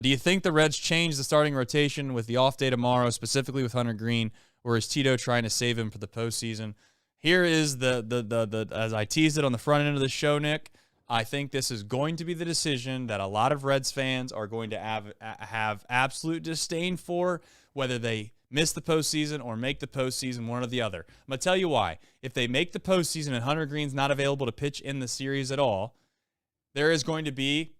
Do you think the Reds change the starting rotation with the off day tomorrow, specifically with Hunter Greene, or is Tito trying to save him for the postseason? Here is the as I teased it on the front end of the show, Nick. I think this is going to be the decision that a lot of Reds fans are going to have absolute disdain for, whether they miss the postseason or make the postseason, one or the other. I'm going to tell you why. If they make the postseason and Hunter Greene's not available to pitch in the series at all, there is going to be,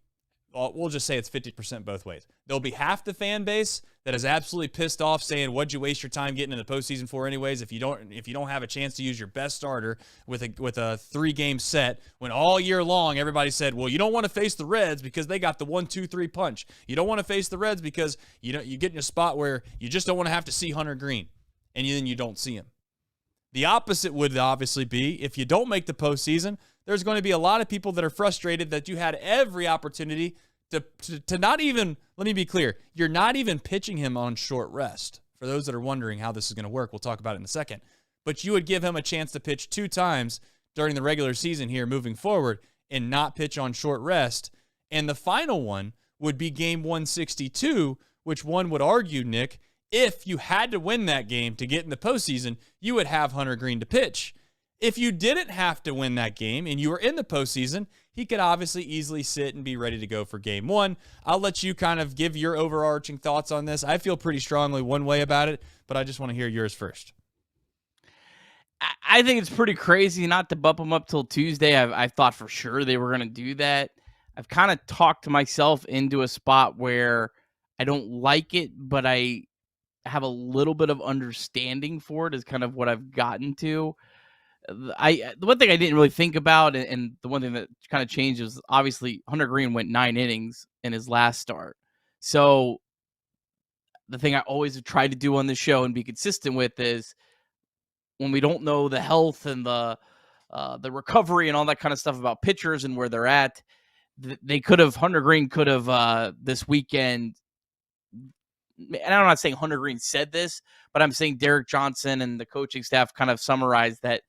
we'll just say it's 50% both ways. There'll be half the fan base that is absolutely pissed off saying, what'd you waste your time getting in the postseason for anyways if you don't have a chance to use your best starter with a 3-game set when all year long everybody said, well, you don't want to face the Reds because they got the 1-2-3 punch. You don't want to face the Reds because you get in a spot where you just don't want to have to see Hunter Greene, and then you don't see him. The opposite would obviously be if you don't make the postseason, there's going to be a lot of people that are frustrated that you had every opportunity to not even, let me be clear, you're not even pitching him on short rest. For those that are wondering how this is going to work, we'll talk about it in a second. But you would give him a chance to pitch 2 times during the regular season here moving forward and not pitch on short rest. And the final one would be game 162, which one would argue, Nick, if you had to win that game to get in the postseason, you would have Hunter Greene to pitch. If you didn't have to win that game and you were in the postseason, he could obviously easily sit and be ready to go for game 1. I'll let you kind of give your overarching thoughts on this. I feel pretty strongly one way about it, but I just want to hear yours first. I think it's pretty crazy not to bump him up till Tuesday. I thought for sure they were going to do that. I've kind of talked myself into a spot where I don't like it, but I have a little bit of understanding for it is kind of what I've gotten to. The one thing I didn't really think about, and the one thing that kind of changed is obviously Hunter Greene went 9 innings in his last start. So the thing I always have tried to do on this show and be consistent with is when we don't know the health and the recovery and all that kind of stuff about pitchers and where they're at, Hunter Greene could have this weekend. And I'm not saying Hunter Greene said this, but I'm saying Derek Johnson and the coaching staff kind of summarized that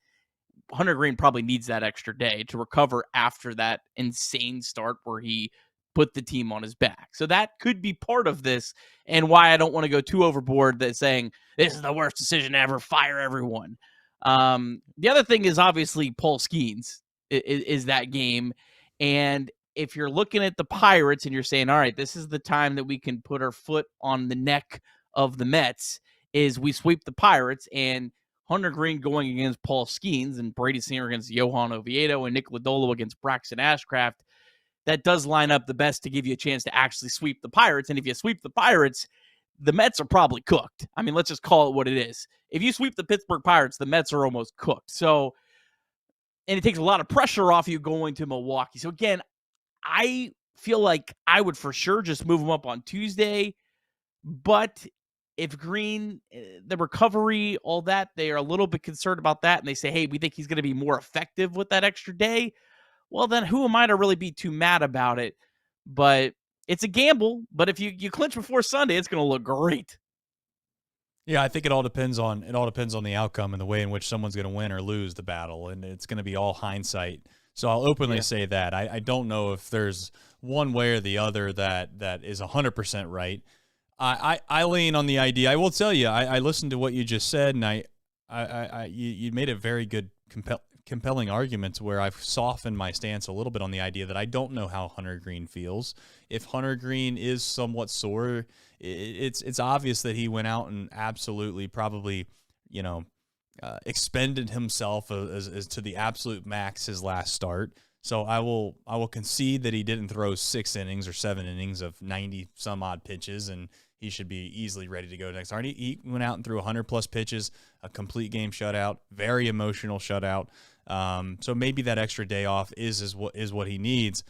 Hunter Greene probably needs that extra day to recover after that insane start where he put the team on his back. So that could be part of this and why I don't want to go too overboard that saying this is the worst decision ever, fire everyone. The other thing is obviously Paul Skeens is that game. And if you're looking at the Pirates and you're saying, all right, this is the time that we can put our foot on the neck of the Mets, is we sweep the Pirates, and Hunter Greene going against Paul Skeens and Brady Singer against Johan Oviedo and Nick Lodolo against Braxton Ashcraft, that does line up the best to give you a chance to actually sweep the Pirates. And if you sweep the Pirates, the Mets are probably cooked. I mean, let's just call it what it is. If you sweep the Pittsburgh Pirates, the Mets are almost cooked. So, and it takes a lot of pressure off you going to Milwaukee. So again, I feel like I would for sure just move him up on Tuesday. But if Greene, the recovery, all that, they are a little bit concerned about that. And they say, hey, we think he's going to be more effective with that extra day. Well, then who am I to really be too mad about it? But it's a gamble. But if you clinch before Sunday, it's going to look great. Yeah, I think it all depends on the outcome and the way in which someone's going to win or lose the battle. And it's going to be all hindsight. So I'll openly say that. I don't know if there's one way or the other that is 100% right. I lean on the idea. I will tell you, I listened to what you just said, and you made a very good compelling argument where I've softened my stance a little bit on the idea that I don't know how Hunter Greene feels. If Hunter Greene is somewhat sore, it's obvious that he went out and absolutely probably, expended himself as to the absolute max his last start. So I will concede that he didn't throw 6 innings or 7 innings of 90 some odd pitches, and he should be easily ready to go next start. He went out and threw 100+ pitches, a complete game shutout, very emotional shutout. So maybe that extra day off is what he needs.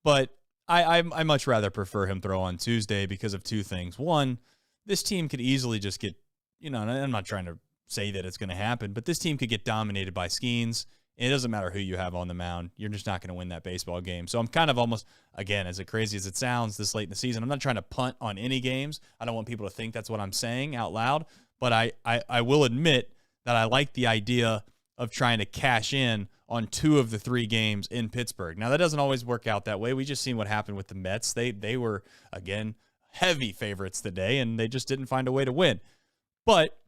But I much rather prefer him throw on Tuesday because of 2 things. One, this team could easily just get, and I'm not trying to say that it's going to happen, but this team could get dominated by Skeens. It doesn't matter who you have on the mound. You're just not going to win that baseball game. So I'm kind of almost, again, as crazy as it sounds this late in the season, I'm not trying to punt on any games. I don't want people to think that's what I'm saying out loud. But I will admit that I like the idea of trying to cash in on 2 of the 3 games in Pittsburgh. Now, that doesn't always work out that way. We just seen what happened with the Mets. They were, again, heavy favorites today, and they just didn't find a way to win. But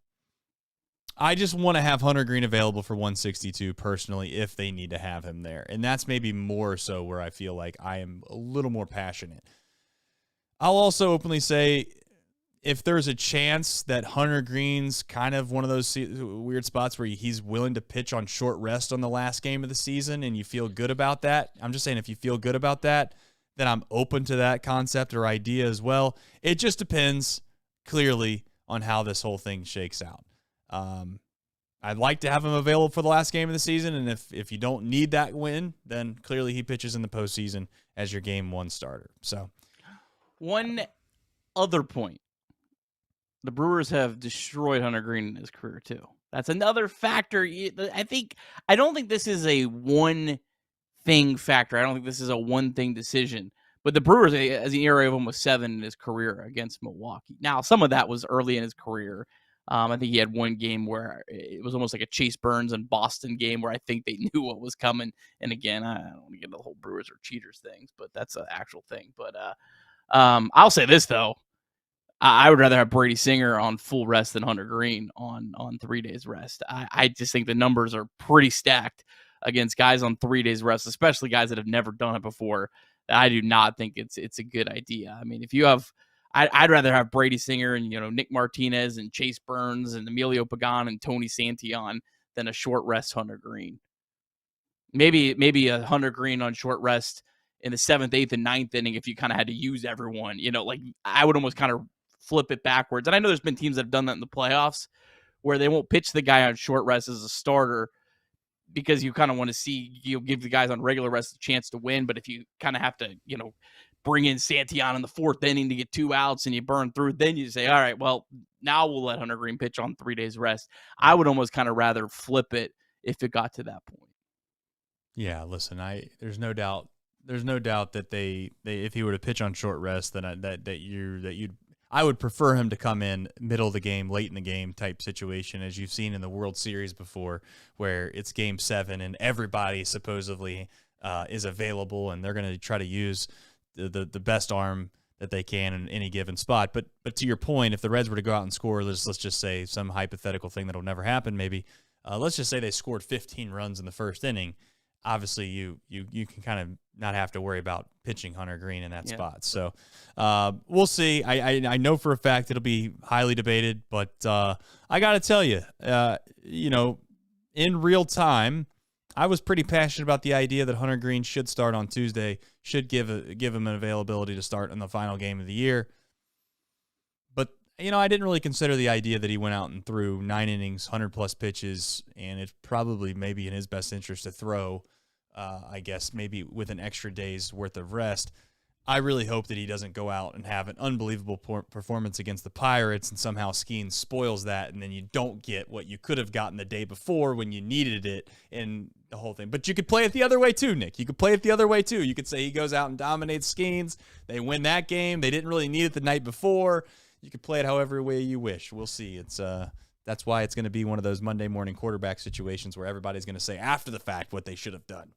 I just want to have Hunter Greene available for 162 personally if they need to have him there. And that's maybe more so where I feel like I am a little more passionate. I'll also openly say, if there's a chance that Hunter Greene's kind of one of those weird spots where he's willing to pitch on short rest on the last game of the season and you feel good about that, I'm just saying if you feel good about that, then I'm open to that concept or idea as well. It just depends, clearly, on how this whole thing shakes out. I'd like to have him available for the last game of the season, and if you don't need that win, then clearly he pitches in the postseason as your game one starter. So, one other point. The Brewers have destroyed Hunter Greene in his career, too. That's another factor. I don't think this is a one-thing factor. I don't think this is a one-thing decision. But the Brewers has an ERA of almost 7 in his career against Milwaukee. Now, some of that was early in his career. I think he had one game where it was almost like a Chase Burns and Boston game where I think they knew what was coming. And again, I don't want to get into the whole Brewers or cheaters things, but that's an actual thing. But I'll say this, though. I would rather have Brady Singer on full rest than Hunter Greene on 3 days rest. I just think the numbers are pretty stacked against guys on 3 days rest, especially guys that have never done it before. I do not think it's a good idea. I mean, if you have, I'd rather have Brady Singer and Nick Martinez and Chase Burns and Emilio Pagan and Tony Santillan than a short rest Hunter Greene. Maybe a Hunter Greene on short rest in the 7th, 8th, and 9th inning if you kind of had to use everyone. Like I would almost kind of flip it backwards. And I know there's been teams that have done that in the playoffs where they won't pitch the guy on short rest as a starter because you kind of want to see, give the guys on regular rest a chance to win. But if you kind of have to, bring in Santillan in the 4th inning to get 2 outs and you burn through, then you say, all right, well, now we'll let Hunter Greene pitch on 3 days rest. I would almost kind of rather flip it if it got to that point. Yeah, listen, there's no doubt that they if he were to pitch on short rest, then I would prefer him to come in middle of the game, late in the game type situation, as you've seen in the World Series before, where it's Game 7 and everybody supposedly is available, and they're going to try to use the best arm that they can in any given spot. But to your point, if the Reds were to go out and score, let's just say some hypothetical thing that'll never happen, maybe let's just say they scored 15 runs in the first inning. Obviously, you can kind of not have to worry about pitching Hunter Greene in that spot. So we'll see. I know for a fact it'll be highly debated, but I got to tell you, in real time, I was pretty passionate about the idea that Hunter Greene should start on Tuesday, should give him an availability to start in the final game of the year. But, I didn't really consider the idea that he went out and threw 9 innings, 100-plus pitches, and it's probably maybe in his best interest to throw, I guess, maybe with an extra day's worth of rest. I really hope that he doesn't go out and have an unbelievable performance against the Pirates and somehow Skeens spoils that, and then you don't get what you could have gotten the day before when you needed it in the whole thing. But you could play it the other way too, Nick. You could play it the other way too. You could say he goes out and dominates Skeens. They win that game. They didn't really need it the night before. You could play it however way you wish. We'll see. It's that's why it's going to be one of those Monday morning quarterback situations where everybody's going to say after the fact what they should have done.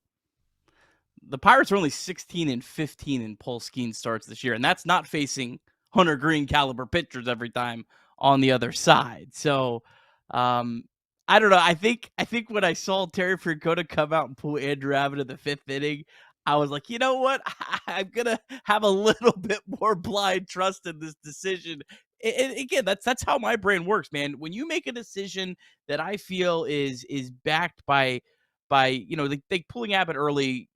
The Pirates are only 16-15 in Paul Skeens starts this year, and that's not facing Hunter Greene caliber pitchers every time on the other side. So, I don't know. I think when I saw Terry Francona come out and pull Andrew Abbott in the 5th inning, I was like, you know what? I'm gonna have a little bit more blind trust in this decision. And again, that's how my brain works, man. When you make a decision that I feel is backed by like pulling Abbott early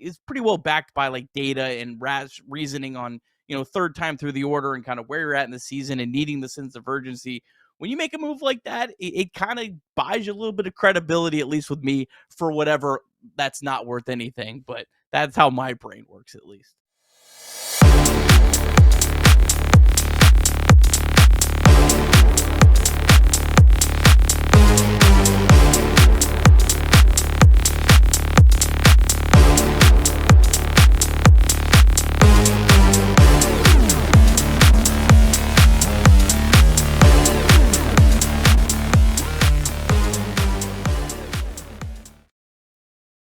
is pretty well backed by like data and reasoning on, 3rd time through the order and kind of where you're at in the season and needing the sense of urgency. When you make a move like that, it kind of buys you a little bit of credibility, at least with me, for whatever that's not worth anything. But that's how my brain works, at least.